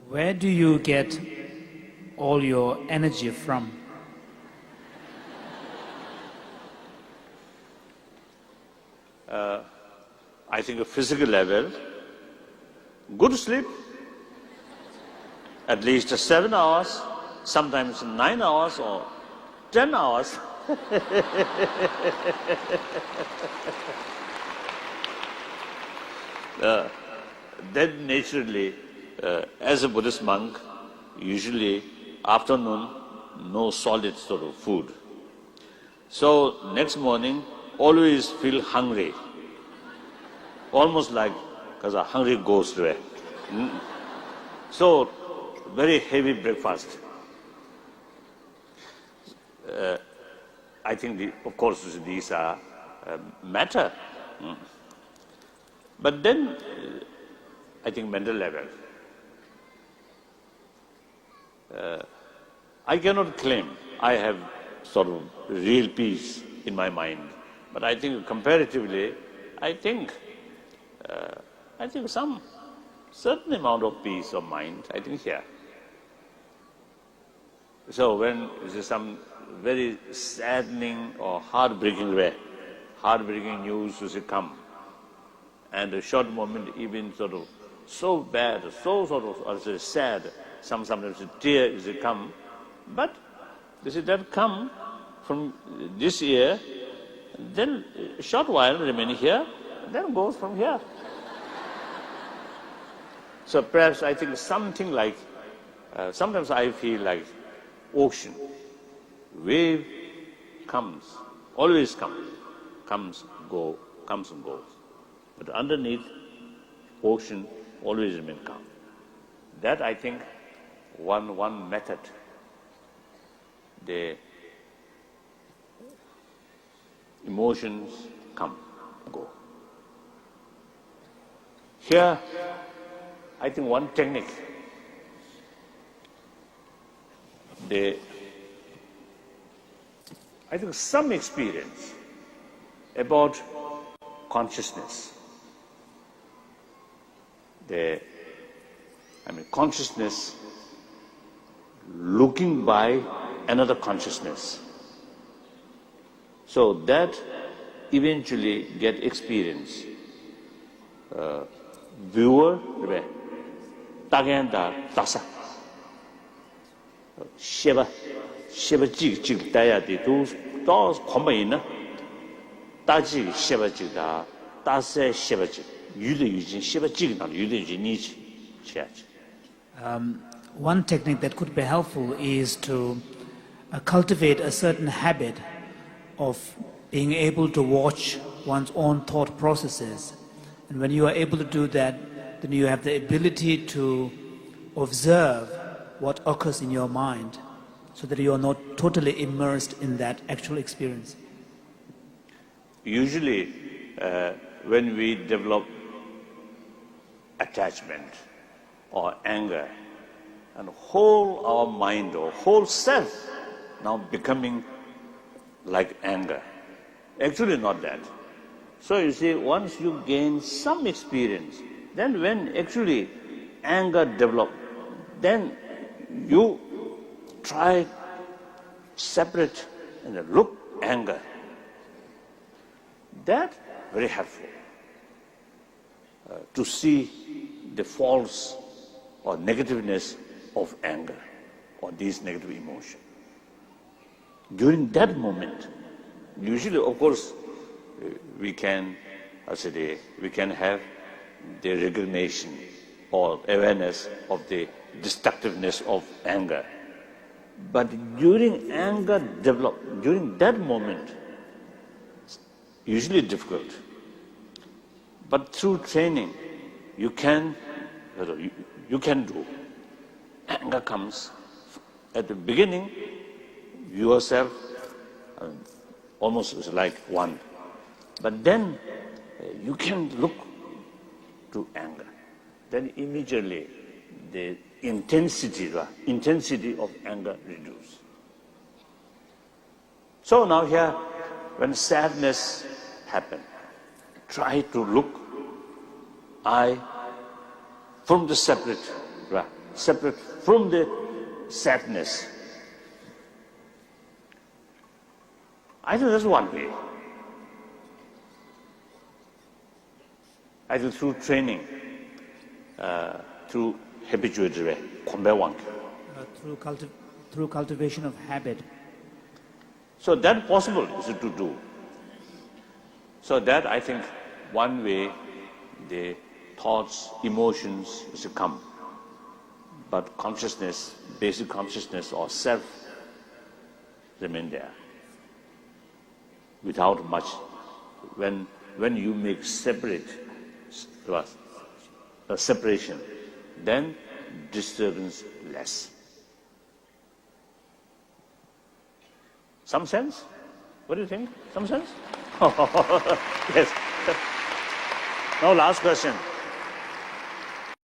Where do you get all your energy from? I think a physical level, good sleep, at least 7 hours, sometimes 9 hours or 10 hours. Then naturally, as a Buddhist monk, usually afternoon, no solid sort of food. So next morning, always feel hungry. Almost like, because a hungry ghost way. So, very heavy breakfast. I think, of course, these are matter. But then, I think mental level. I cannot claim I have sort of real peace in my mind. But I think comparatively, I think some certain amount of peace of mind, I think here. So when there's some very saddening or heartbreaking news will come, and a short moment even sort of so bad, so sort of sad, sometimes a tear will come, but this is that come from this year, then a short while remain here, then goes from here. So perhaps I think something like, sometimes I feel like ocean, wave comes, always comes and goes. But underneath, ocean always remain calm. That I think one method, the emotions come, go. Here, I think one technique, I think some experience about consciousness. Consciousness looking by another consciousness. So that eventually get experience. Viewer, tagenda tasa. Sheba jig daya di tu dos kombaina. Daji sheba jig da, dase sheba jig. Yule yujin sheba jig na yule yujin nichi. One technique that could be helpful is to cultivate a certain habit of being able to watch one's own thought processes. And when you are able to do that, then you have the ability to observe what occurs in your mind so that you are not totally immersed in that actual experience. Usually, when we develop attachment or anger, and whole our mind or whole self now becoming like anger. Actually not that. So you see, once you gain some experience, then when actually anger develops, then you try separate and look anger. That very helpful to see the false or negativeness of anger or these negative emotions. During that moment, usually, of course, we can have the recognition or awareness of the destructiveness of anger. But during anger develop, during that moment, usually difficult. But through training, you can do. Anger comes at the beginning, yourself almost is like one. But then you can look to anger. Then immediately the intensity of anger reduces. So now here, when sadness happens, try to look from the separate separate from the sadness. I think that's one way. I think through training, through habituatory, through cultivation of habit. So that possible is to do. So that I think one way the thoughts, emotions is to come. But consciousness, basic consciousness or self remain there. Without much, when you make separate separation, then disturbance less. Some sense? What do you think? Some sense? Yes. Now last question.